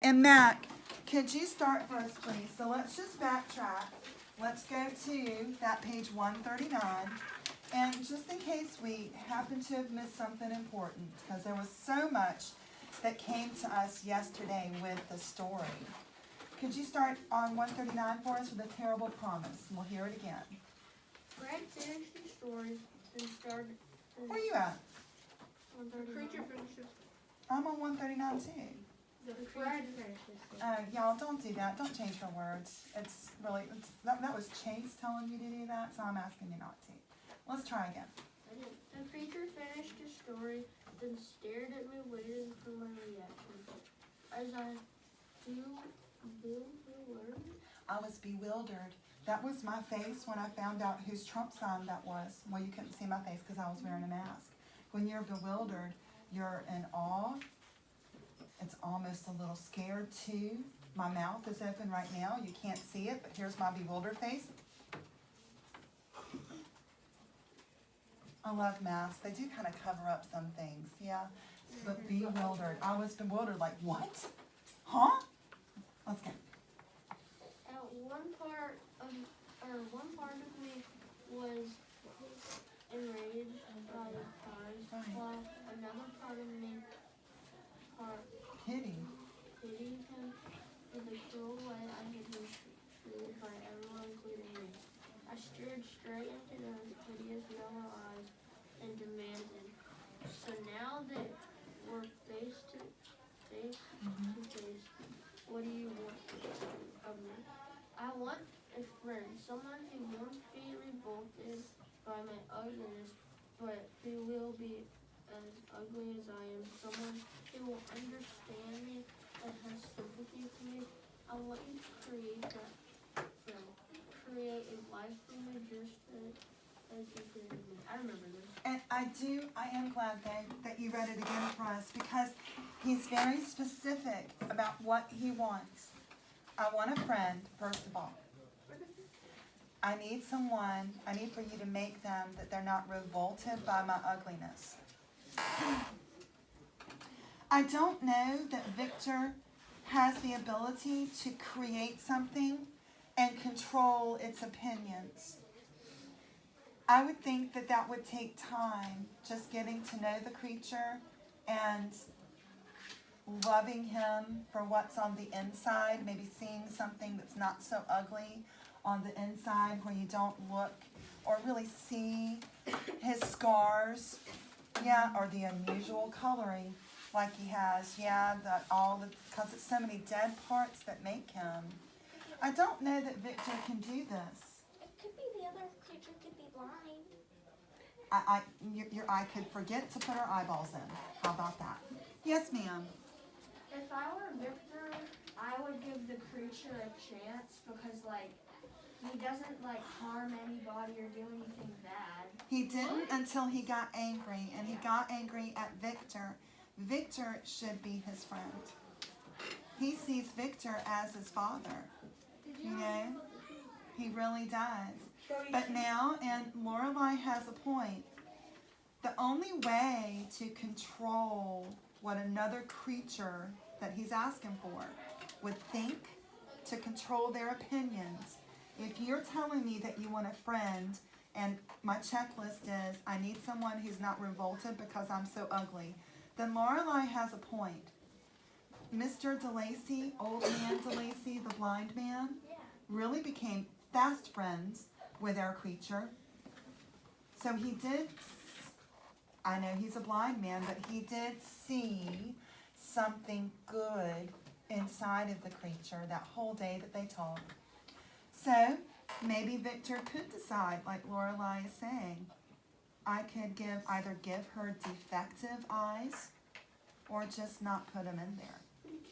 And Mac, could you start for us, please? So let's just backtrack. Let's go to that page 139. And just in case we happen to have missed something important, because there was so much that came to us yesterday with the story. Could you start on 139 for us with a terrible promise? And we'll hear it again. Fred finished the story and started. Where are you at? The creature finishes. I'm on 139 too. Fred finishes. Y'all, don't do that. Don't change her words. It's really, that was Chase telling you to do that, so I'm asking you not to. Let's try again. The creature finished the story, then stared at me, waiting for my reaction. As I bewildered. I was bewildered. That was my face when I found out whose Trump sign that was. Well, you couldn't see my face because I was wearing a mask. When you're bewildered, you're in awe. It's almost a little scared too. My mouth is open right now. You can't see it, but here's my bewildered face. I love masks. They do kind of cover up some things, yeah. But bewildered. I was bewildered, like, what? Huh? Let's go. One part of me was enraged by the cries, while another part of me Pity him for the cruel way I had been treated by everyone, including me. I stared straight into those hideous yellow eyes and demanded, "So now that we're face to face, what do you want of me?" "I want a friend, someone who won't be revolted by my ugliness, but who will be as ugly as I am, someone who will understand me and has sympathy for me. I want you to create that friend. Create a life for me just as you created me." I remember this. And I am glad that you read it again for us, because he's very specific about what he wants. I want a friend, first of all. I need for you to make them that they're not revolted by my ugliness. I don't know that Victor has the ability to create something and control its opinions. I would think that would take time, just getting to know the creature and loving him for what's on the inside, maybe seeing something that's not so ugly on the inside where you don't look or really see his scars, yeah, or the unusual coloring like he has, yeah, because it's so many dead parts that make him. I don't know that Victor can do this. It could be the other creature could be blind. I could forget to put our eyeballs in. How about that? Yes, ma'am. If I were Victor, I would give the creature a chance because, like, he doesn't, like, harm anybody or do anything bad. He didn't until he got angry, and he got angry at Victor. Victor should be his friend. He sees Victor as his father. You know? He really does. But now, and Lorelai has a point, the only way to control what another creature that he's asking for would think, to control their opinions. If you're telling me that you want a friend, and my checklist is, I need someone who's not revolted because I'm so ugly, then Lorelai has a point. Mr. DeLacy, old man DeLacy, the blind man, really became fast friends with our creature. So he did, I know he's a blind man, but he did see something good inside of the creature that whole day that they talked. So maybe Victor could decide, like Lorelai is saying, I could either give her defective eyes or just not put them in there.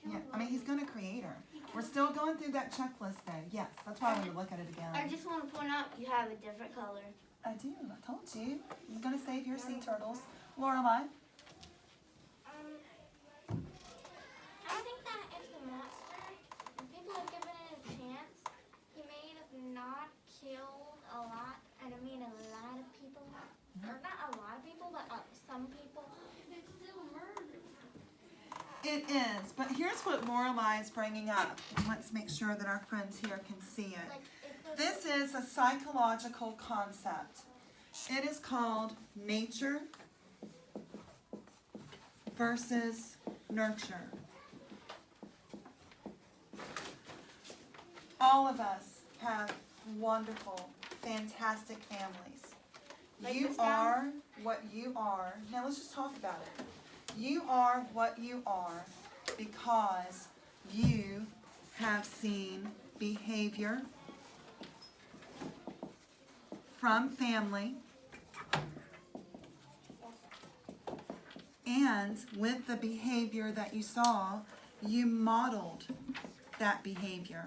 Yeah, I mean, he's going to create her. We're still going through that checklist, though. Yes, that's why I want to look at it again. I just want to point out you have a different color. I do. I told you. I'm going to save your sea turtles. Lorelai? I think that if the monster, if people had given it a chance, he may have not killed a lot, and I mean a lot of people, or not a lot of people, but some people. It's still murder. It is, but here's what Lorelai is bringing up. Let's make sure that our friends here can see it. Like, if This is a psychological concept. It is called nature versus nurture. All of us have wonderful, fantastic families. You are what you are. Now let's just talk about it. You are what you are because you have seen behavior from family, and with the behavior that you saw, you modeled that behavior.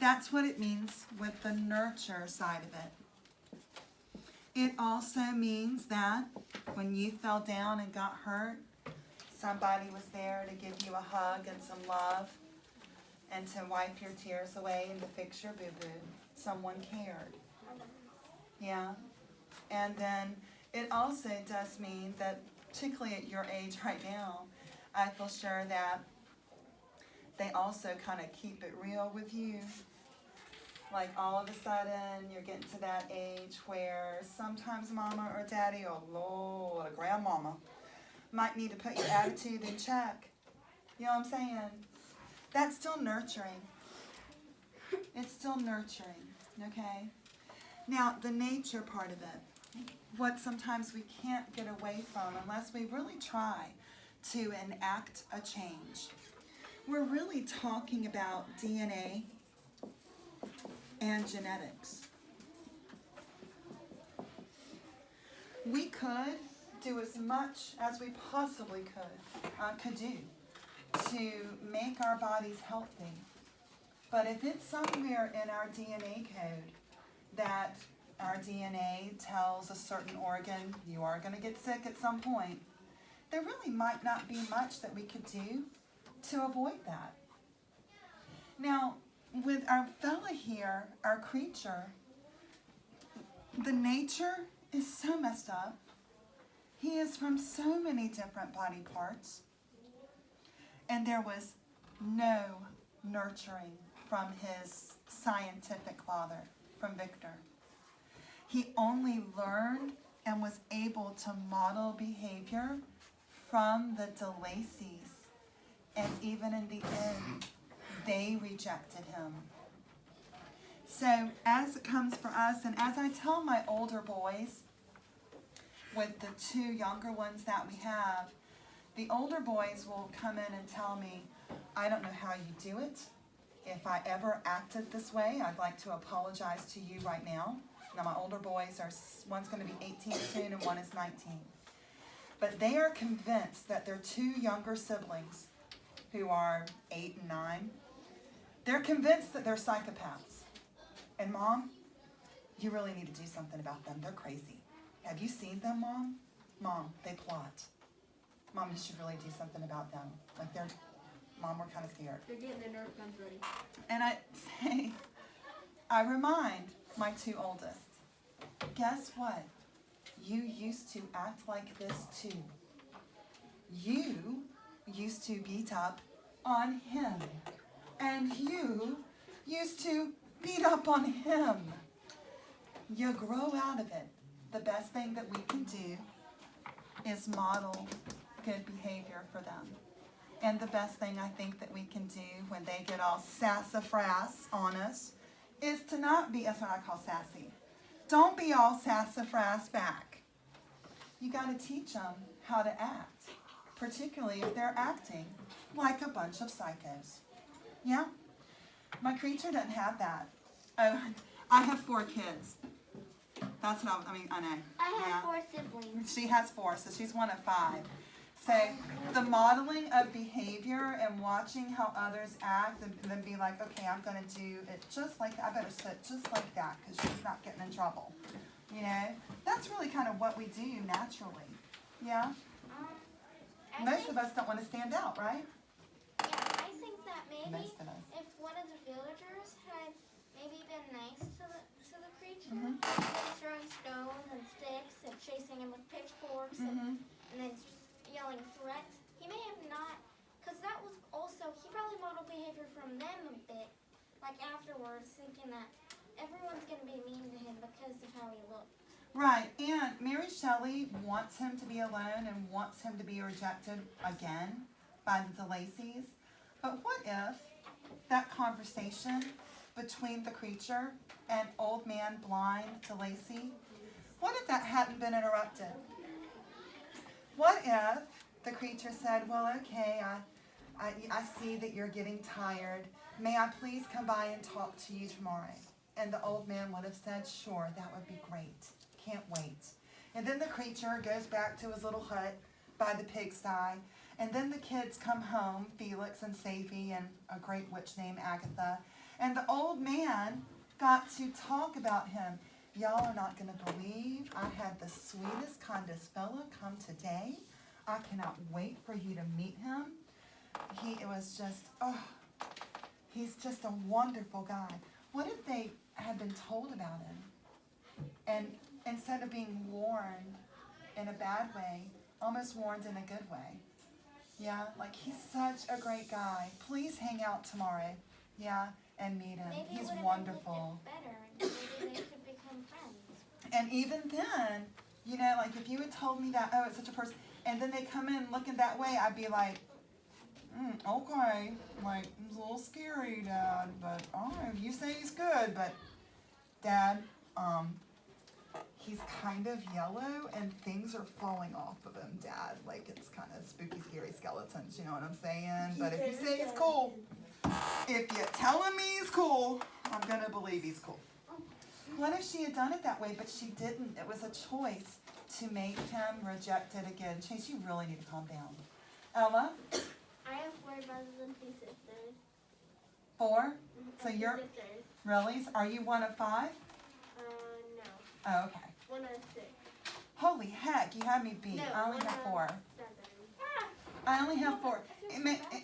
That's what it means with the nurture side of it. It also means that when you fell down and got hurt, somebody was there to give you a hug and some love and to wipe your tears away and to fix your boo-boo. Someone cared. Yeah. And then it also does mean that, particularly at your age right now, I feel sure that they also kind of keep it real with you. Like all of a sudden, you're getting to that age where sometimes mama or daddy, or Lord, grandmama, might need to put your attitude in check. You know what I'm saying? That's still nurturing. It's still nurturing, okay? Now, the nature part of it, what sometimes we can't get away from unless we really try to enact a change. We're really talking about DNA and genetics. We could do as much as we possibly could do to make our bodies healthy. But if it's somewhere in our DNA code that our DNA tells a certain organ you are going to get sick at some point, there really might not be much that we could do to avoid that. Now, with our fella here, our creature, the nature is so messed up. He is from so many different body parts. And there was no nurturing from his scientific father, from Victor. He only learned and was able to model behavior from the DeLacy's. And even in the end, they rejected him. So as it comes for us, and as I tell my older boys, with the two younger ones that we have, the older boys will come in and tell me, I don't know how you do it. If I ever acted this way, I'd like to apologize to you right now. Now my older boys are, one's going to be 18 soon and one is 19. But they are convinced that their two younger siblings, who are 8 and 9, they're convinced that they're psychopaths. And Mom, you really need to do something about them. They're crazy. Have you seen them, Mom? Mom, they plot. Mom, you should really do something about them. Like Mom, we're kind of scared. They're getting their Nerf guns ready. And I remind my two oldest, guess what? You used to act like this too. You used to beat up on him. And you used to beat up on him. You grow out of it. The best thing that we can do is model good behavior for them. And the best thing I think that we can do when they get all sassafras on us is to not be, that's what I call sassy. Don't be all sassafras back. You got to teach them how to act, particularly if they're acting like a bunch of psychos. Yeah? My creature doesn't have that. Oh, I have 4 kids. That's what I know. I Yeah. have 4 siblings. She has 4, so she's one of 5. So the modeling of behavior and watching how others act and then be like, okay, I'm going to do it just like that. I better sit just like that because she's not getting in trouble. You know? That's really kind of what we do naturally. Yeah? Most of us don't want to stand out, right? Yeah, I think that maybe Most of us. if one of the villagers had maybe been nice to the creature, Mhm. instead of throwing stones and sticks and chasing him with pitchforks Mm-hmm. and then just yelling threats, he may have not, because that was behavior from them a bit, like afterwards, thinking that everyone's going to be mean to him because of how he looks. Right, and Mary Shelley wants him to be alone and wants him to be rejected again by the Lacey's. But what if that conversation between the creature and old man blind DeLacy, what if that hadn't been interrupted? What if the creature said, well, okay, I see that you're getting tired. May I please come by and talk to you tomorrow? And the old man would have said, sure, that would be great. Can't wait. And then the creature goes back to his little hut by the pigsty. And then the kids come home, Felix and Safie and a great witch named Agatha. And the old man got to talk about him. Y'all are not going to believe I had the sweetest, kindest fella come today. I cannot wait for you to meet him. It was just, he's just a wonderful guy. What if they had been told about him? And instead of being warned in a bad way, almost warned in a good way. Yeah, like he's such a great guy. Please hang out tomorrow. Yeah, and meet him. Maybe He's it would wonderful. have been better, and maybe they could become friends. And even then, you know, like if you had told me that, oh, it's such a person, and then they come in looking that way, I'd be like, okay, like, it's a little scary, Dad, but all right, you say he's good, but Dad, he's kind of yellow and things are falling off of him, Dad. Like, it's kind of spooky, scary skeletons, you know what I'm saying? But if you say he's cool, if you tell him he's cool, I'm gonna believe he's cool. What if she had done it that way, but she didn't? It was a choice to make him rejected again. Chase, you really need to calm down. Ella? I have 4 brothers and 2 sisters. 4? So And 2 you're, sisters. really? Are you one of 5? No. Oh, okay. 1 of 6. Holy heck, you had me beat. No, I only one have of 4. 7. I only have 4.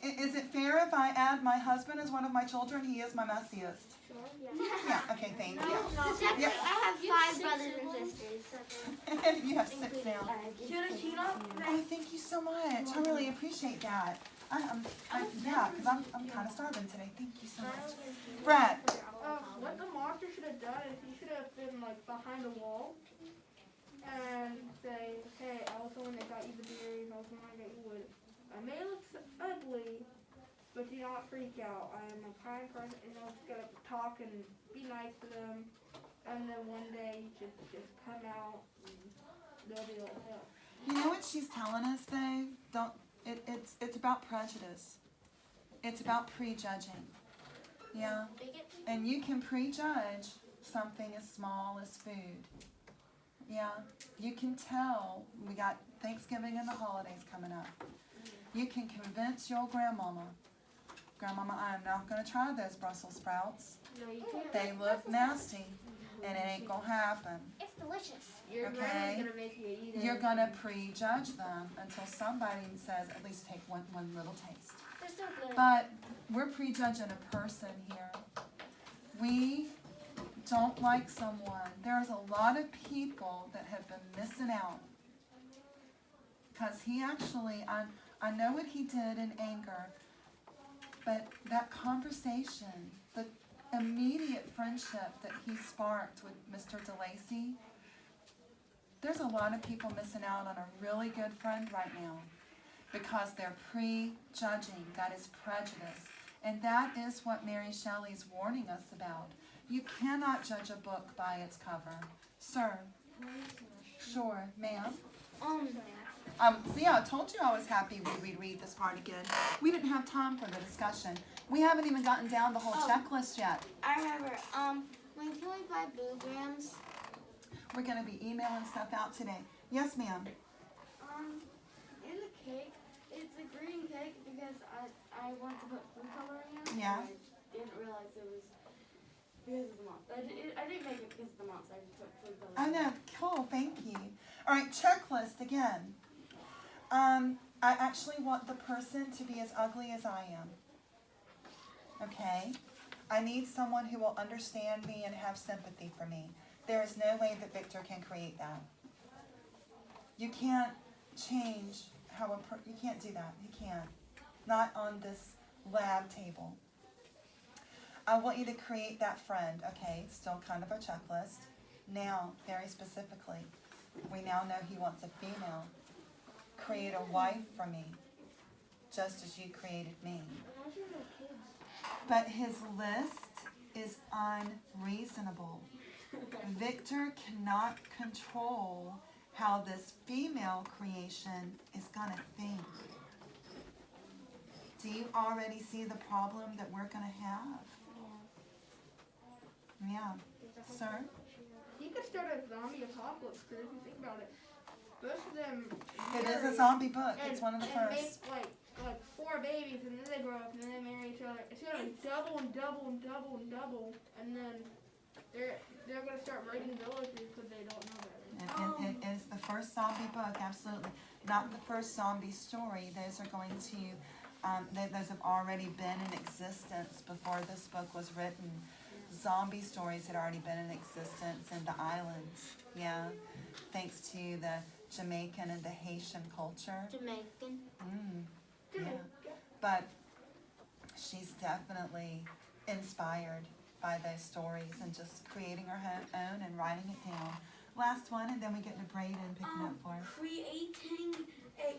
Is it fair if I add my husband as one of my children? He is my messiest. Sure? Yeah. Yeah, okay, thank you. Yeah. I have 5 brothers and sisters. You have 6 now. Oh, thank you so much. I really appreciate that. Yeah, because I'm kind of starving today. Thank you so much. Brad. What the monster should have done is he should have been like behind a wall and say, hey, I was the one that got you the berries, I was the one that got you wood. I may look ugly, but do not freak out. I am a kind person, and I was gonna talk and be nice to them. And then one day you just come out and they'll be like, oh. You know what she's telling us though? It's about prejudice. It's about prejudging. Yeah. And you can prejudge something as small as food. Yeah. You can tell. We got Thanksgiving and the holidays coming up. You can convince your grandmama, I am not going to try those Brussels sprouts. No, you can't. They look nasty, and it ain't going to happen. It's delicious. Your Okay. grandma's gonna make you eat it. You're going to prejudge them until somebody says, at least take one little taste. They're so good. But we're prejudging a person here. We don't like someone. There's a lot of people that have been missing out. Because he actually, I know what he did in anger, but that conversation, the immediate friendship that he sparked with Mr. DeLacy, there's a lot of people missing out on a really good friend right now because they're prejudging. That is prejudice. And that is what Mary Shelley's warning us about. You cannot judge a book by its cover. Sir? Sure, ma'am? See, I told you I was happy we'd read this part again. We didn't have time for the discussion. We haven't even gotten down the whole checklist yet. I remember, when can we buy Boo-Grams? We're going to be emailing stuff out today. Yes, ma'am? In the cake, it's a green cake because I want to put food coloring in it. Yeah. And I didn't realize it was because of the monster. I didn't make it because of the monster. I just put food coloring I in it. know. Cool. Thank you. All right. Checklist again. I actually want the person to be as ugly as I am. Okay? I need someone who will understand me and have sympathy for me. There is no way that Victor can create that. You can't change how you can't do that. You can't. Not on this lab table. I want you to create that friend. Okay, still kind of a checklist. Now, very specifically, we now know he wants a female. Create a wife for me, just as you created me. But his list is unreasonable. Victor cannot control how this female creation is going to think. Do you already see the problem that we're going to have? Yeah. Sir? He could start a zombie apocalypse, if you think about it. Most of them. It is a marry zombie book. and- It's one of the and first. make like 4 babies, and then they grow up, and then they marry each other. It's gonna double and double and double and double, and then they're gonna start raiding villages because they don't know better. It is the first zombie book, absolutely. Not the first zombie story. Those are going to, those have already been in existence before this book was written. Zombie stories had already been in existence in the islands, yeah, thanks to the Jamaican and the Haitian culture. Jamaican. Yeah. But she's definitely inspired by those stories and just creating her own and writing it down. Last one, and then we get to Braden picking up for us. Creating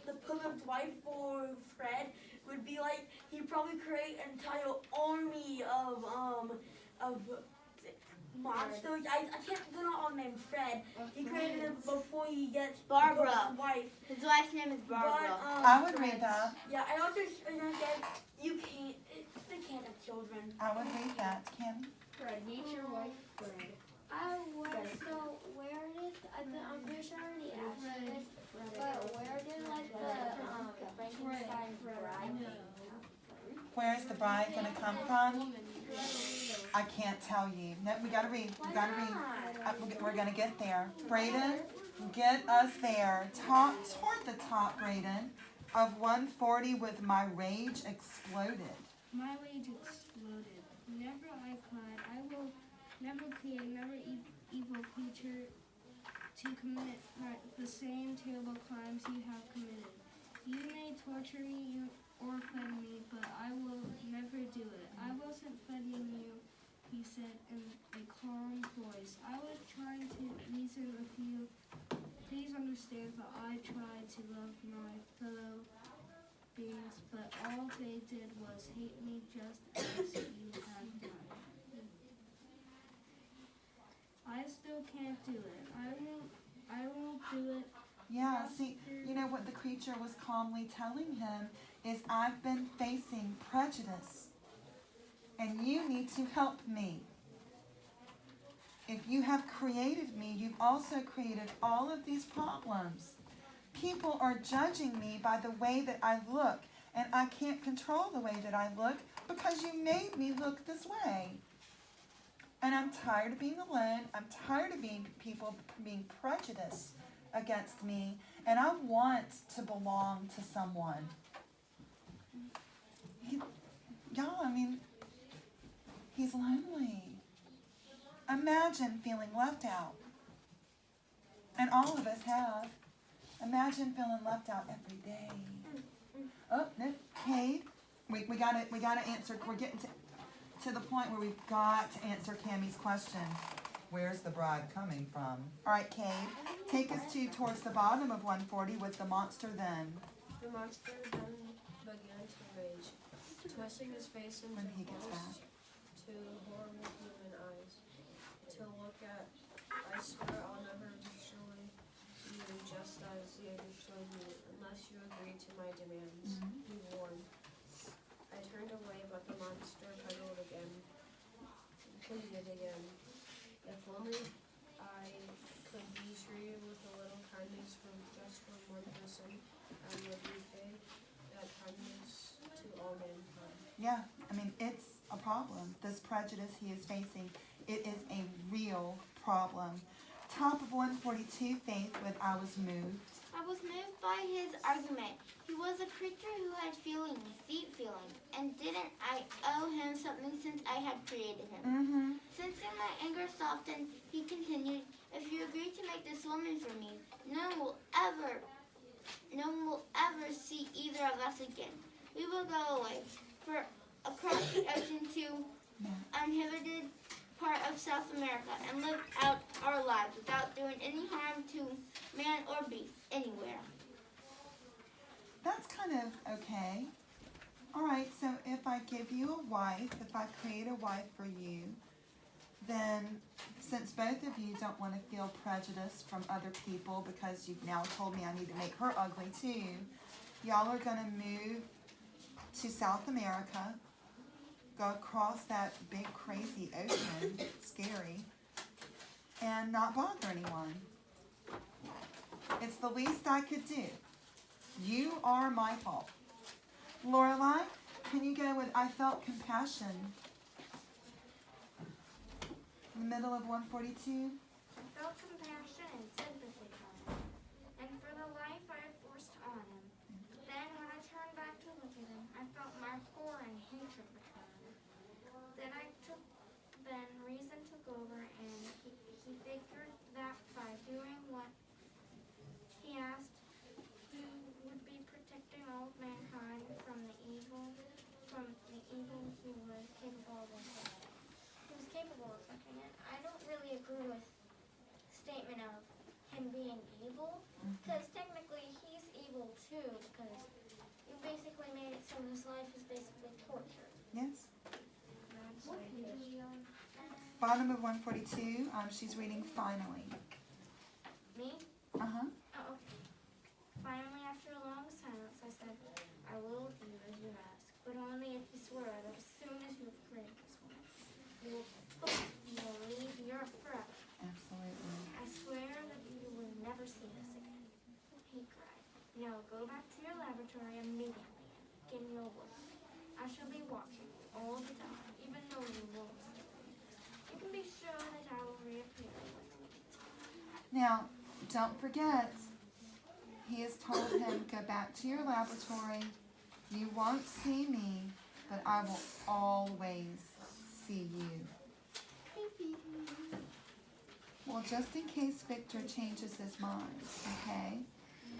the perfect wife for Fred would be like he'd probably create an entire army of monsters. I can't. They're not all named Fred. He created them before he gets Barbara. the wife. His wife's name is Barbara. But, I would read that. Yeah, I also said you can't. They can't have children. I would read that, Kim. Fred, nature wife, Fred. I was so where did I'm pretty sure I already asked this, but where did like the Frankenstein bride come from? Where's the bride going to come from? I can't tell you. No, we got to read. We got to read. We're going to get there. Braden, get us there. Top toward the top, Braden, of 140 with my rage exploded. My rage exploded. Whenever I cried, I will never create another evil creature to commit the same terrible crimes you have committed. You may torture me or threaten me, but I will never do it. I wasn't threatening you, he said in a calm voice. I was trying to reason with you. Please understand that I tried to love my fellow beings, but all they did was hate me just as you have done. I still can't do it. I won't do it. Yeah, see, you know what the creature was calmly telling him is I've been facing prejudice, and you need to help me. If you have created me, you've also created all of these problems. People are judging me by the way that I look, and I can't control the way that I look because you made me look this way. And I'm tired of being alone. I'm tired of people being prejudiced against me, and I want to belong to someone. Y'all, I mean, he's lonely. Imagine feeling left out. And all of us have. Imagine feeling left out every day. Oh, no, Cade, we gotta answer. We're getting to the point where we've got to answer Cammie's question. Where's the bride coming from? All right, Cade, take us towards the bottom of 140 with the monster then. The monster then began to rage, twisting his face into When he gets false to horrible human eyes. To look at, I swear I'll never destroy you just as you destroyed me, unless you agree to my demands, he warned. I turned away, but the monster pleaded again. If only I could be treated with a little kindness from just from one person, I would repay that kindness to all mankind. Yeah, I mean, it's a problem. This prejudice he is facing, it is a real problem. Top of 142, Faith with I was moved. I was moved by his argument. He was a creature who had feelings, deep feelings, and didn't I owe him something since I had created him? Sensing my anger softened, he continued, if you agree to make this woman for me, no one will ever see either of us again. We will go away, for across the ocean to uninhabited part of South America and live out our lives without doing any harm to man or beast anywhere. That's kind of okay. All right, so if I give you a wife, if I create a wife for you, then since both of you don't want to feel prejudice from other people because you've now told me I need to make her ugly too, y'all are going to move to South America, go across that big crazy ocean, scary, and not bother anyone. It's the least I could do. You are my fault. Lorelai, can you go with I felt compassion? In the middle of 142. I felt compassion and sympathy for him, and for the life I had forced on him. Then, when I turned back to look at him, I felt my horror and hatred return. Then reason took over, and he figured that by doing what he asked, he would be protecting all of mankind from the evil he was capable of inflicting. I don't really agree with the statement of him being evil, because technically he's evil too, because you basically made it so his life is basically torture. Yes. What page are we on? Bottom of 142. She's reading finally. Me? Uh-huh. Oh, okay. Finally, after a long silence, I said, I will do as you ask, but only if you swear that as soon as you have created this woman, you will leave Europe forever. Absolutely. I swear that you will never see this again. He cried. Now go back to your laboratory immediately and begin your work. I shall be watching you all the time, even though you won't see me. You can be sure that I will reappear when we meet. Now, don't forget, he has told him, go back to your laboratory. You won't see me, but I will always see you. Well, just in case Victor changes his mind, okay?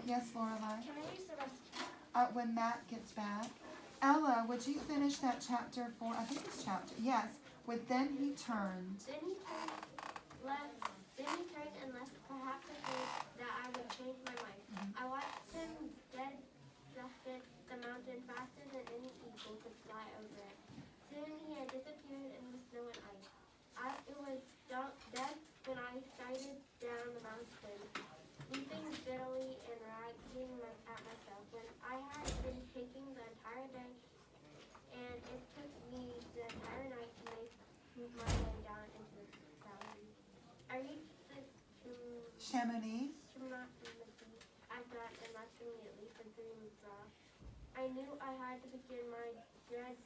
Yes, Lorelai? Can I use the rest? When Matt gets back. Ella, would you finish that chapter 4? I think it's chapter, yes. With then he turned. Then he turned and left, perhaps afraid that I would change my mind. I watched him descend the mountain faster than any eagle could fly over it. Soon he had disappeared in the snow and ice. It was dead when I sighted down the mountain, weeping bitterly and raging at myself. When I had been taking the entire day, and it took me the entire night to make my way down into the valley. I reached the Chamonix. at that and left immediately for Greenbrook. I knew I had to begin my dreaded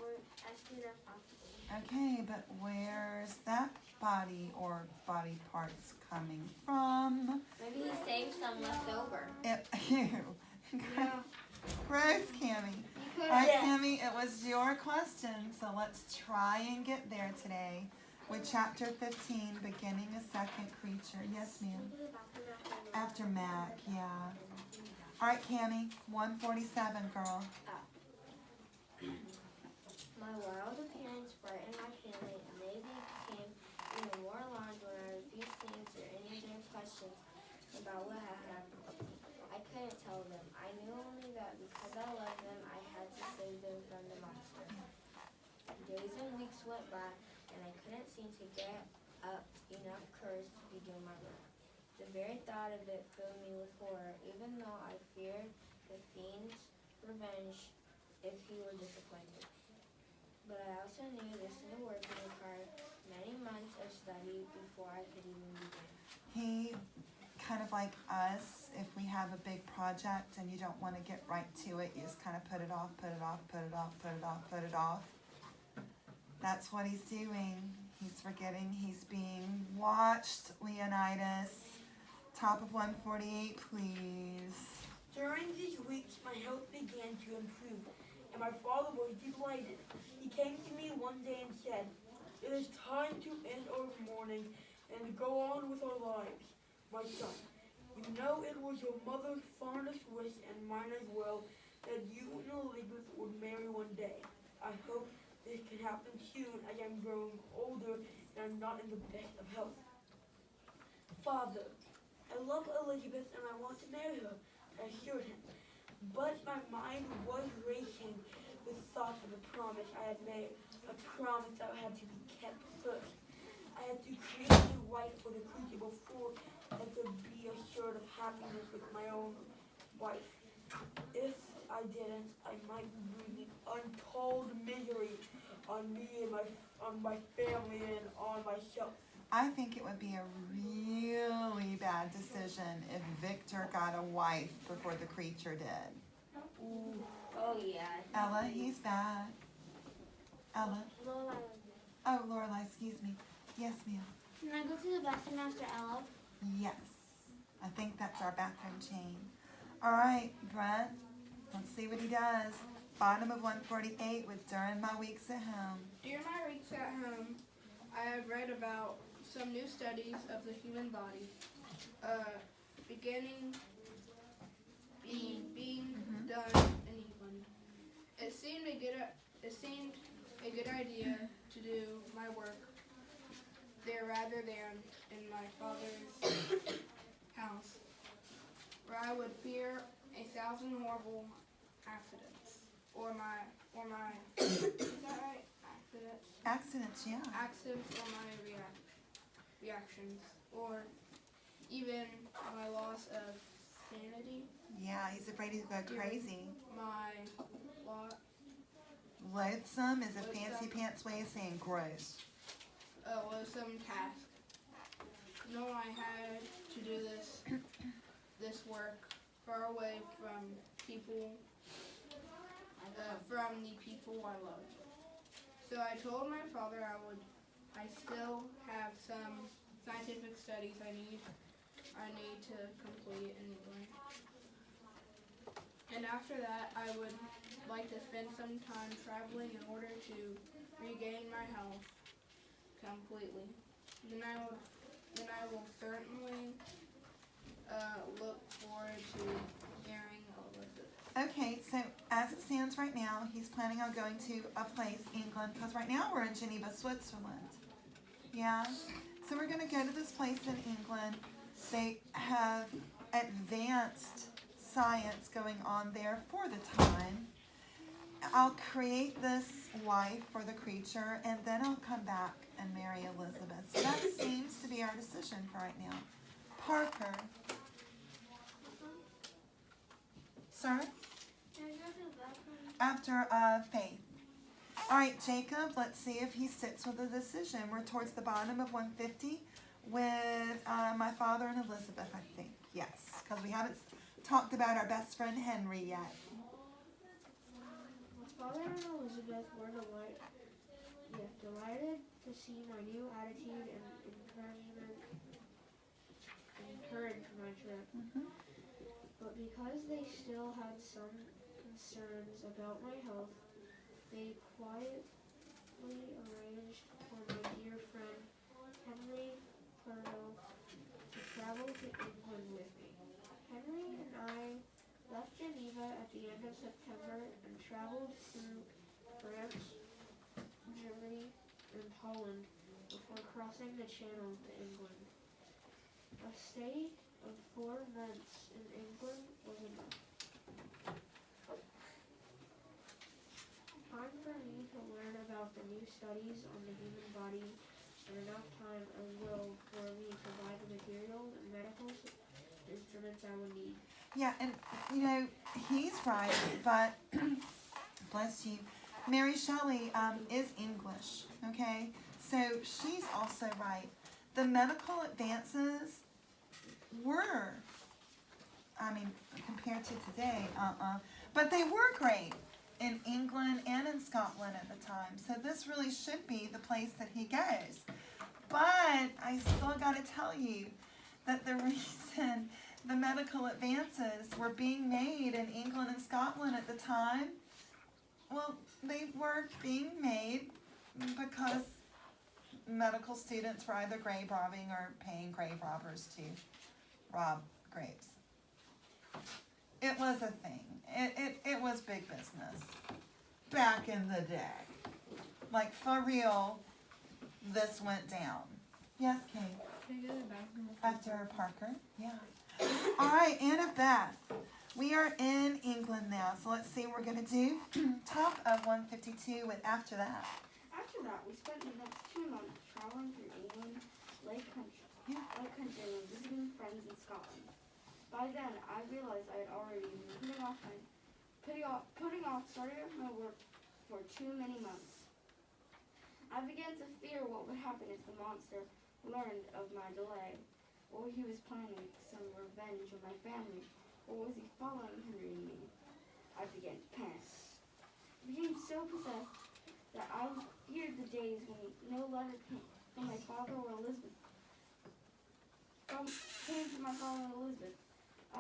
work as soon as possible. Okay, but where's that body or body parts coming from? Maybe he saved some left over. Ew. Gross, Cammie. All right, Cammie, it was your question, so let's try and get there today with chapter 15, beginning a second creature. Yes, ma'am. After Mac, yeah. All right, Cammie, 147, girl. My wild appearance frightened my family, and they became even more alarmed when I refused to answer any of their questions about what had happened to me. I couldn't tell them. I knew only that because I loved them, I had to save them from the monster. Days and weeks went by, and I couldn't seem to get up enough courage to begin my work. The very thought of it filled me with horror, even though I feared the fiend's revenge if he were disappointed. But I also knew this new work would require many months of study before I could even begin. He, kind of like us, if we have a big project and you don't want to get right to it, you just kind of put it off, put it off, put it off, put it off, put it off. That's what he's doing. He's forgetting he's being watched, Leonidas. Top of 148, please. During these weeks, my health began to improve, and my father was delighted. He came to me one day and said, "It is time to end our mourning and go on with our lives. My son, you know it was your mother's fondest wish and mine as well that you and Elizabeth would marry one day. I hope this can happen soon as I'm growing older and I'm not in the best of health. Father, I love Elizabeth and I want to marry her, I assured him. But my mind was racing with thoughts of a promise I had made, a promise that had to be kept first. I had to create a wife for the creature before I could be assured of happiness with my own wife. If I didn't, I might be bringing untold misery on me and on my family and on myself. I think it would be a really bad decision if Victor got a wife before the creature did. Ooh. Oh yeah. Ella, he's bad. Ella. Lola. Oh, Lorelai, excuse me. Yes, ma'am. Can I go to the bathroom after Ella? Yes. I think that's our bathroom chain. All right, Brent. Let's see what he does. Bottom of 148 with during my weeks at home. During my weeks at home, I have read about some new studies of the human body, being done in England. It seemed a good idea to do my work there rather than in my father's house, where I would fear 1,000 horrible accidents, or my is that right? Accidents, yeah. Accidents or my reactions, or even my loss of sanity, Yeah, he's afraid he'll go crazy. my loss, Loathsome is a fancy pants way of saying gross. some task. No, I had to do this work far away from people, from the people I love. So I told my father I still have some scientific studies I need to complete in England. And after that, I would like to spend some time traveling in order to regain my health completely. Then I will certainly look forward to marrying Elizabeth. Okay, so as it stands right now, he's planning on going to a place, England, because right now we're in Geneva, Switzerland. Yeah? So we're going to go to this place in England. They have advanced science going on there for the time. I'll create this wife for the creature, and then I'll come back and marry Elizabeth. So that seems to be our decision for right now. Parker. Sir? Can I go to the bathroom? After Faith. All right, Jacob, let's see if he sticks with the decision. We're towards the bottom of 150 with my father and Elizabeth, I think. Yes, because we haven't talked about our best friend Henry yet. My father and Elizabeth were delighted to see my new attitude and encourage my trip. Mm-hmm. But because they still had some concerns about my health, they quietly arranged for my dear friend Henry Purdle to travel to England with me. Henry and I left Geneva at the end of September and traveled through France, Germany, and Holland before crossing the Channel to England. A stay of 4 months in England was enough. Time for me to learn about the new studies on the human body, and enough time as well for me to buy the materials and medical instruments I would need. Yeah, and, you know, he's right, but, bless you, Mary Shelley is English, okay? So she's also right. The medical advances were, I mean, compared to today, but they were great in England and in Scotland at the time. So this really should be the place that he goes. But I still got to tell you that the reason the medical advances were being made in England and Scotland at the time, well, they were being made because medical students were either grave robbing or paying grave robbers to rob graves. It was a thing. It was big business. back in the day. Like, for real, this went down. Yes, Kate? Can I go to the bathroom? After Parker? Yeah. All right, Annabeth. We are in England now, so let's see what we're going to do. Top of 152 with after that. After that, we spent the next 2 months traveling through England, Lake Country, and visiting friends in Scotland. By then, I realized I had already been putting off starting my work for too many months. I began to fear what would happen if the monster learned of my delay, or he was planning some revenge on my family, or was he following Henry and me? I began to panic. I became so possessed that I feared the days when no letter came from my father or Elizabeth. I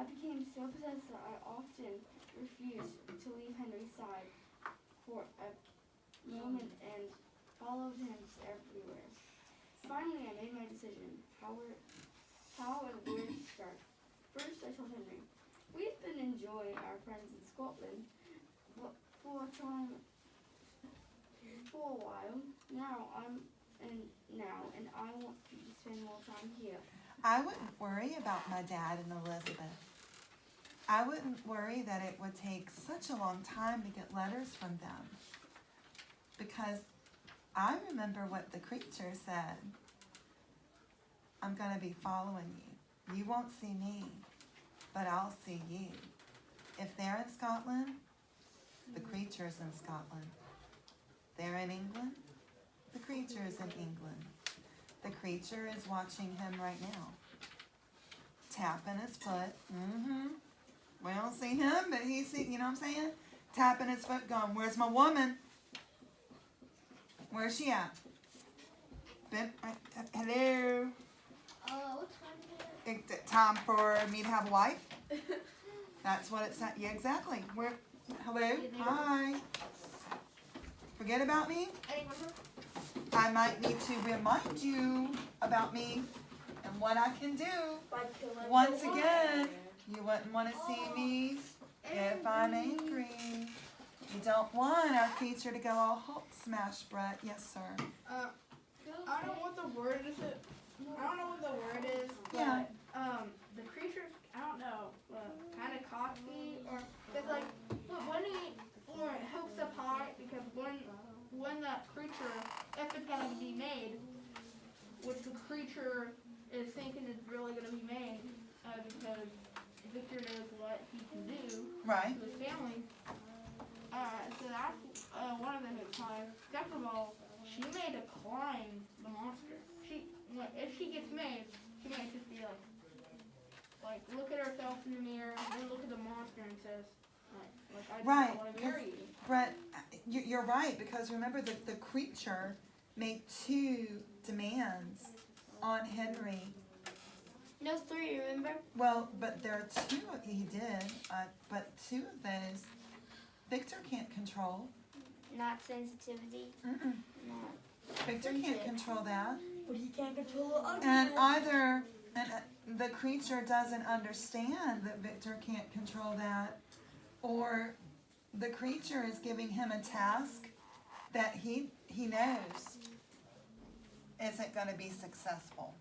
became so possessed that I often refused to leave Henry's side for a moment and followed him everywhere. Finally, I made my decision. How and where to start. First, I told Henry, we've been enjoying our friends in Scotland for a while now. And I want you to spend more time here. I wouldn't worry about my dad and Elizabeth. I wouldn't worry that it would take such a long time to get letters from them. Because I remember what the creature said. I'm going to be following you. You won't see me, but I'll see you. If they're in Scotland, the creature's in Scotland. They're in England, the creature's in England. The creature is watching him right now. Tapping his foot. We don't see him, but he see, you know what I'm saying? Tapping his foot, going, where's my woman? Where's she at? Hello? What time is it? It's time for me to have a wife? That's what it's at. Yeah, exactly. Where? Hello? Hi. Forget about me? I might need to remind you about me and what I can do. Once again, you wouldn't want to see me if I'm angry. You don't want our creature to go all Hulk smash, Brett. Yes, sir. I don't know what the word is. I don't know what the word is, but Yeah. The creature, I don't know, kind of cocky, or it's like when he hooks up high, because when that creature, if it's gonna be made, which the creature is thinking is really gonna be made, because Victor knows what he can do Right. to his family. So that's one of the hooks high. Second of all, she made to climb the monster. If she gets made, she might just be like look at herself in the mirror, then look at the monster and says, I just Right, want to marry you. Brett, you're right, because remember that the creature made 2 demands on Henry. No, 3, remember? Well, but there are 2 he did, but 2 of those Victor can't control. Not sensitivity. Mm-mm. Not. Victor can't control that. But he can't control the And either the creature doesn't understand that Victor can't control that, or the creature is giving him a task that he knows isn't going to be successful.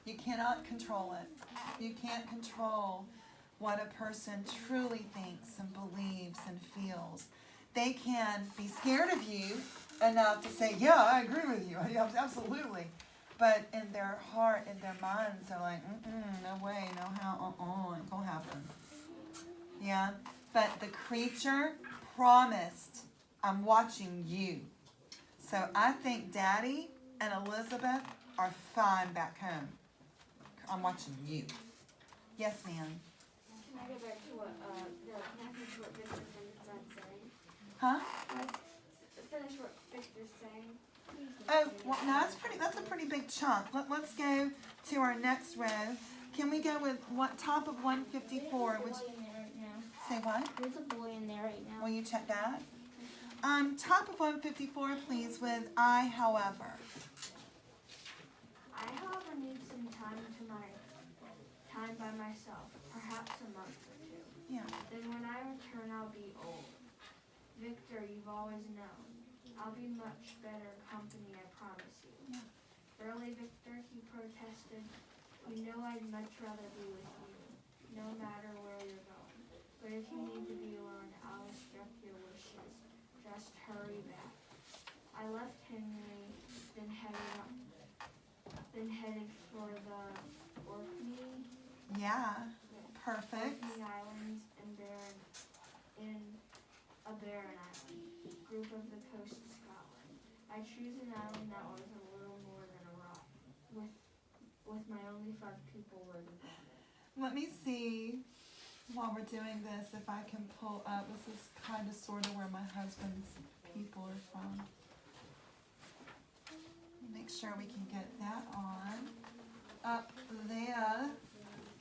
You cannot control it. You can't control what a person truly thinks and believes and feels. They can be scared of you enough to say, yeah, I agree with you, yeah, absolutely. But in their heart, in their minds, they're like, no way, no how, it ain't gonna happen. Yeah, but the creature promised, I'm watching you. So I think Daddy and Elizabeth are fine back home. I'm watching you. Yes, ma'am. Can I go back to what Victor's saying? Huh? Finish what Victor's saying. Oh, well, no, that's a pretty big chunk. Let's go to our next row. Can we go with what top of 154? Which, say what? There's a boy in there right now. Will you check that? Top of 154, please, with I, however. I, however, need some time by myself, perhaps a month or 2. Yeah. Then when I return, I'll be old. Victor, you've always known. I'll be much better company, I promise you. Yeah. Early Victor, he protested. You know I'd much rather be with you, no matter where you're going. But if you need to be alone, I'll respect your wishes. Just hurry back. I left Henry, then headed for the Orkney Yeah. Perfect. Islands and a barren island, group of the coast of Scotland. I choose an island that was a little more than a rock, with my only 5 people living on it. Let me see, while we're doing this, if I can pull up, this is kind of sort of where my husband's people are from. Make sure we can get that on. Up there,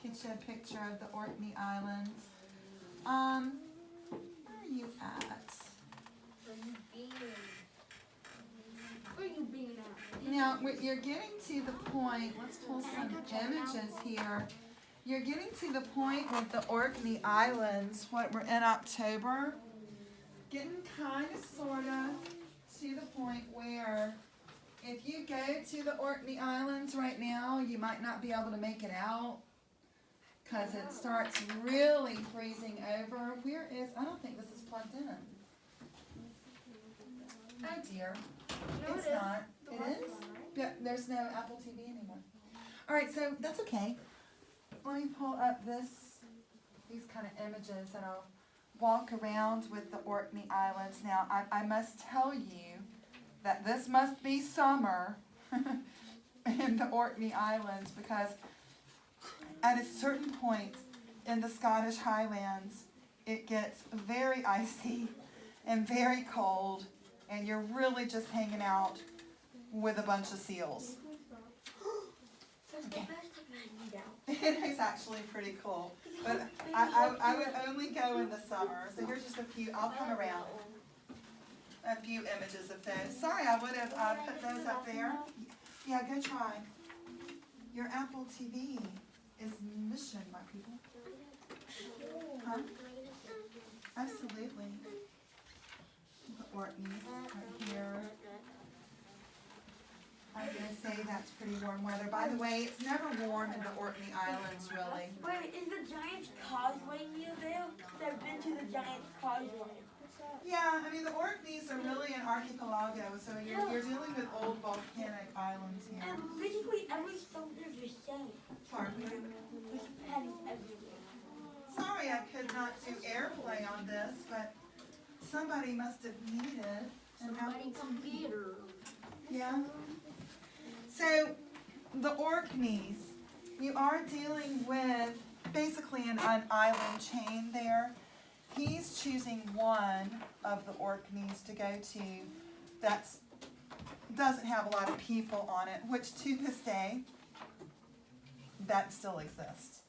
get you a picture of the Orkney Islands. Where are you at? Where you being at? Now, you're getting to the point, let's pull some images here. You're getting to the point with the Orkney Islands, what we're in October. Getting kind of, sort of, to the point where if you go to the Orkney Islands right now, you might not be able to make it out because it starts really freezing over. Where is, I don't think this is plugged in. Oh dear, No, it's it is. not. The It white is? one, right? Yeah, there's no Apple TV anymore. All right, so that's okay. Let me pull up these kind of images and I'll walk around with the Orkney Islands. Now, I must tell you that this must be summer in the Orkney Islands because at a certain point in the Scottish Highlands, it gets very icy and very cold, and you're really just hanging out with a bunch of seals. Okay. It is actually pretty cool, but I would only go in the summer. So here's just a few, I'll come around. A few images of those. Sorry, I would have put those up there. Yeah, go try. Your Apple TV is mission, my people. Huh? Absolutely. The Orkneys right here. I'm going to say that's pretty warm weather. By the way, it's never warm in the Orkney Islands, really. Wait, is the Giant's Causeway near there? 'Cause I've been to the Giant's Causeway. Yeah, I mean, the Orkneys are really an archipelago, so you're dealing with old volcanic islands here. And basically every stone is the same. Pardon me? There's pennies everywhere. Sorry I could not do airplay on this, but somebody must have needed an Apple TV. Yeah. So, the Orkneys, you are dealing with basically an island chain there. He's choosing one of the Orkneys to go to that's doesn't have a lot of people on it, which to this day, that still exists.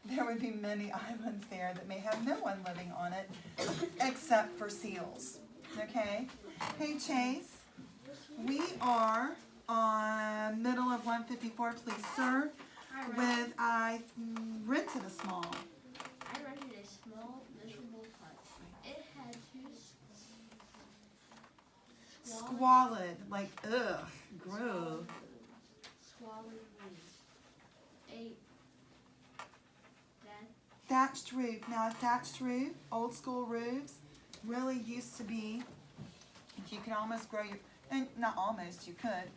There would be many islands there that may have no one living on it except for seals. Okay? Hey Chase, we are on middle of 154, please sir, with I rented a small. I rented a small, miserable hut. It had 2 Squalid, like ugh, gross. squalid rooms. A Thatched roof. Now a thatched roof, old school roofs, really used to be, you could almost grow your, and not almost, you could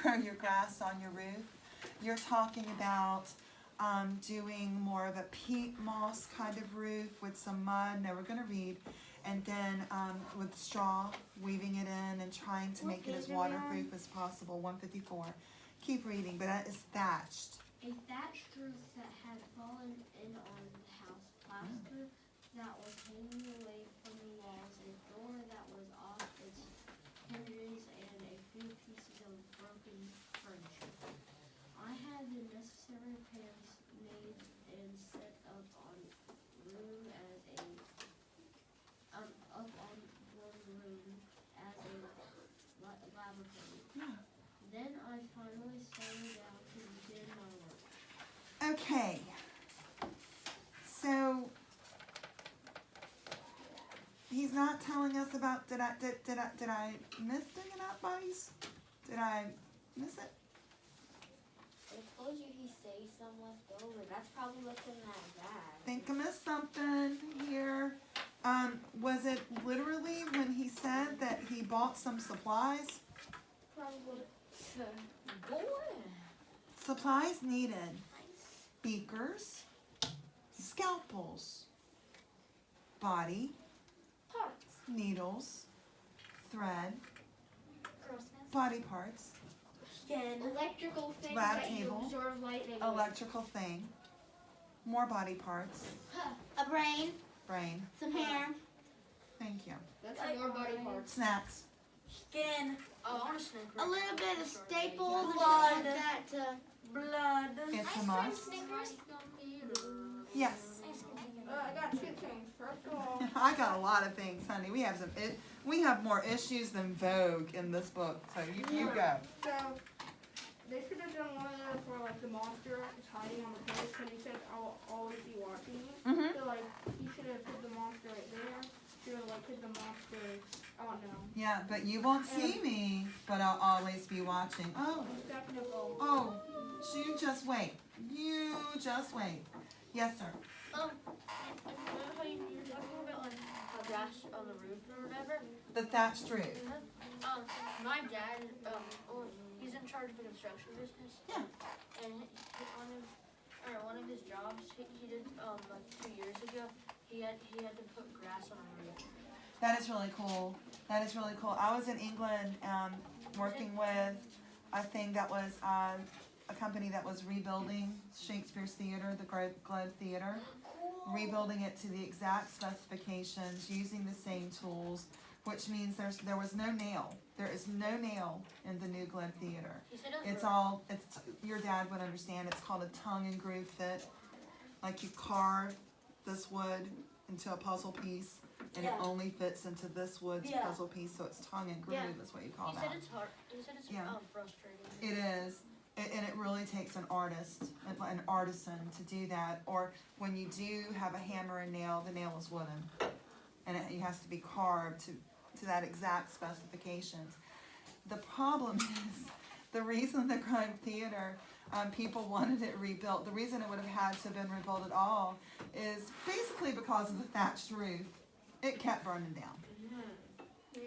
grow your grass on your roof. You're talking about doing more of a peat moss kind of roof with some mud, no, we're going to read, and then with straw, weaving it in and trying to make it as waterproof as possible, 154. Keep reading, but that is thatched. A thatched roof that had fallen in on the house, plaster that was hanging away from the walls, a door that was off its hinges, and a few pieces of broken furniture. I had the necessary repairs made and set up on room as a up on one room as a laboratory. Yeah. Then I finally settled down to begin my work. Okay, so he's not telling us about, did I miss digging up bodies? Did I miss it? I told you he saved some left over. That's probably what's in that bag. Think I missed something here. Was it literally when he said that he bought some supplies? Probably. Boy. Supplies needed. Beakers, scalpels, body, Parts. needles, thread, Girl's nest. body parts, Skin. Electrical things Lab that table. you absorb light and electrical thing, more body parts, A brain. brain. Some hair. Thank you. That's more body parts. Snacks. Skin. Oh, I want a snack. A little bit of staples. Blood. Like that to Blood. It's a must. Snickers. Yes. I got 2 things. First of all, I got a lot of things, honey. We have we have more issues than Vogue in this book. So you go. so they should have done one of those where like the monster is hiding on the place, and he said, "I'll always be watching you." Mhm. So like he should have put the monster right there. Should have like put the monster. I don't know. Yeah, but you won't see me, but I'll always be watching. Oh, Technical. oh, so you just wait. You just wait. Yes, sir. Remember how you were talking about like how grass on the roof or whatever? The thatched roof. My dad, well, he's in charge of a construction business. Yeah. And one of his jobs he did like 2 years ago. He had to put grass on a roof. That is really cool. That is really cool. I was in England working with a thing that was a company that was rebuilding Shakespeare's theater, the Globe Theater, rebuilding it to the exact specifications, using the same tools, which means there was no nail. There is no nail in the new Globe Theater. He said it was It's your dad would understand. It's called a tongue and groove fit. Like you carve this wood into a puzzle piece, and it Yeah. only fits into this wood's Yeah. puzzle piece, so it's tongue and groove Yeah. is what you call He that. said it's hard. He said it's Yeah. frustrating. It is, and it really takes an artist, an artisan to do that. Or when you do have a hammer and nail, the nail is wooden, and it has to be carved to that exact specifications. The problem is, the reason the Globe Theater, people wanted it rebuilt, the reason it would have had to have been rebuilt at all is basically because of the thatched roof. It kept burning down. Yeah.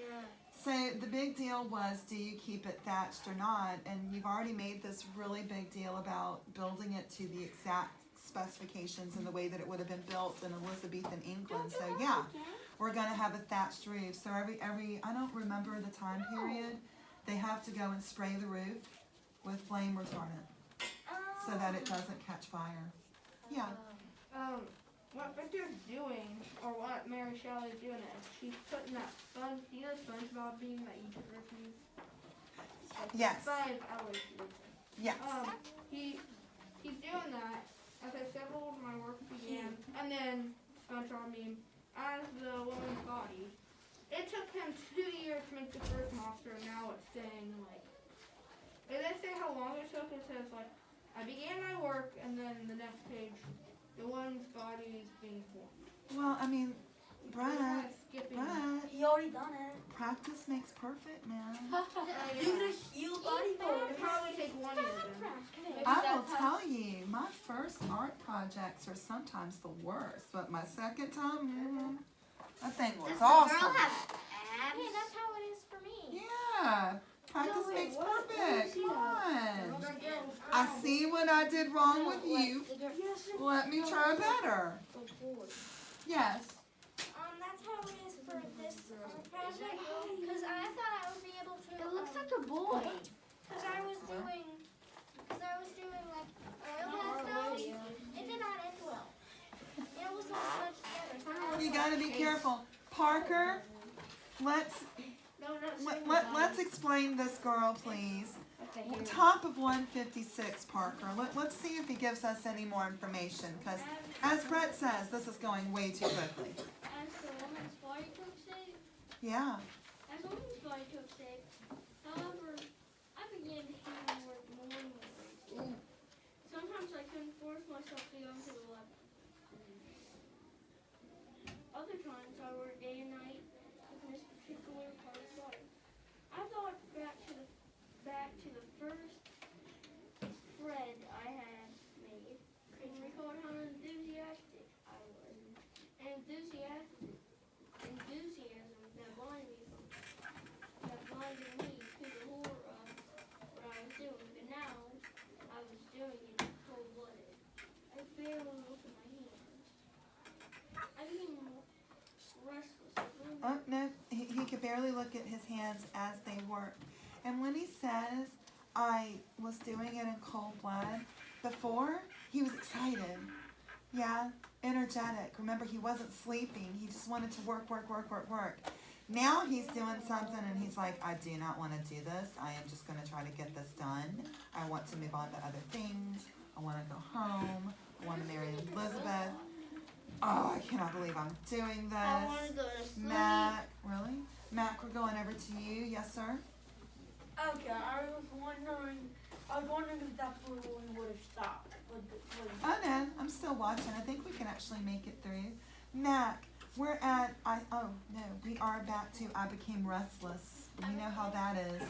So the big deal was, do you keep it thatched or not? And you've already made this really big deal about building it to the exact specifications and the way that it would have been built in Elizabethan England. So yeah, we're gonna have a thatched roof. So every I don't remember the time period, they have to go and spray the roof with flame retardant so that it doesn't catch fire. Yeah. What Victor's doing, or what Mary Shelley's doing is she's putting that sponge, you know SpongeBob bean that you could refuse? Yes. 5 hours. Yes. He's doing that as I scheduled my work began, and then SpongeBob meme as the woman's body. It took him 2 years to make the first monster, and now it's saying like, it doesn't say how long it took. It says like, I began my work, and then the next page, the woman's body is being formed. Well, I mean, It's Brett, kinda skipping. He already done it. practice makes perfect, man. You gonna heal body It parts. probably take 1 year then. I will tell you, my first art projects are sometimes the worst, but my second time, that thing was Does the awesome. girl have abs? Hey, that's how it is for me. Yeah, practice makes perfect. Come on. Girls, I see what I did wrong with you. Let me try better. Yes. That's how it is for this project. Because I thought I would be able to. It looks like a boy. Because I was doing like oil pastels. It did not end well. It was all smudged together. You gotta be careful. Parker, let's explain this girl, please. Top of 156, Parker. Let's see if he gives us any more information, because as Brett says, this is going way too quickly. As the woman's body took shape, Yeah. however, I began to feel more and more. Sometimes I couldn't force myself to go into the lab. Other times I worked day and night, Oh, no, he could barely look at his hands as they worked. And when he says, I was doing it in cold blood, before, he was excited. Yeah, energetic. Remember, he wasn't sleeping. He just wanted to work. Now he's doing something and he's like, I do not want to do this. I am just going to try to get this done. I want to move on to other things. I want to go home. I want to marry Elizabeth. Oh, I cannot believe I'm doing this. I want to go to sleep. Mac, really? Mac, we're going over to you. Yes, sir? Okay, I was wondering if that's where we would have stopped. Oh, no, I'm still watching. I think we can actually make it through. Mac, we're at, we are back to I became restless. You know how that is.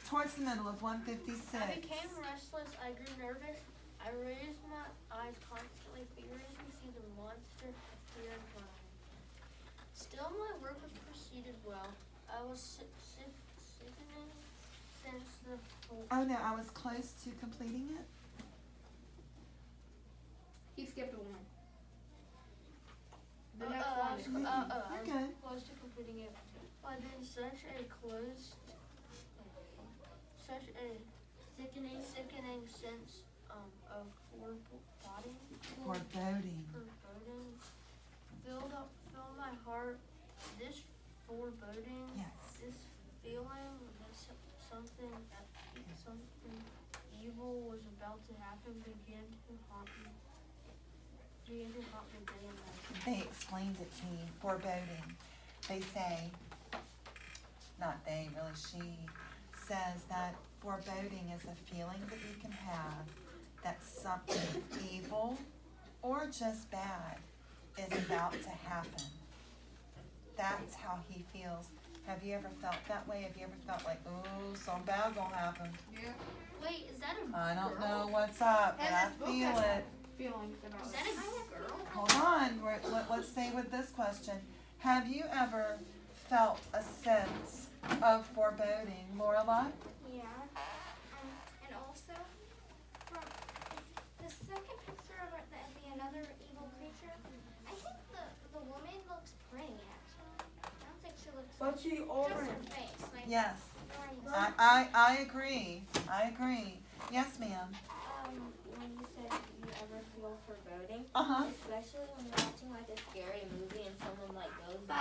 Towards the middle of 156. I became restless, I grew nervous, I raised my eyes constantly, fearing to see the monster here in front of me. Still my work was proceeded well. I was sickening since the Oh, no, I was close to completing it. He skipped one. The I next was one. Okay. close to completing it. But then such a sickening sense of foreboding filled my heart. This foreboding, Yes. this feeling that something evil was about to happen began to haunt me day and night. They explained it to me, foreboding. They say, not they, really she, says that foreboding is a feeling that you can have that something evil or just bad is about to happen. That's how he feels. Have you ever felt that way? Have you ever felt like, oh, something bad gonna happen? Yeah. Wait, is that a I don't girl? know what's up, but And I this book feel has it. feelings about Is it. that a girl? Hold on, let's stay with this question. Have you ever felt a sense of foreboding, Lorelai? Yeah. And also, from the second picture of another evil creature, I think the woman looks pretty, actually. I don't think she looks But she just already. her face. Like, Yes, orange. I agree. Yes, ma'am. When you said you ever feel foreboding, Uh-huh. especially when you're watching like a scary movie and someone like goes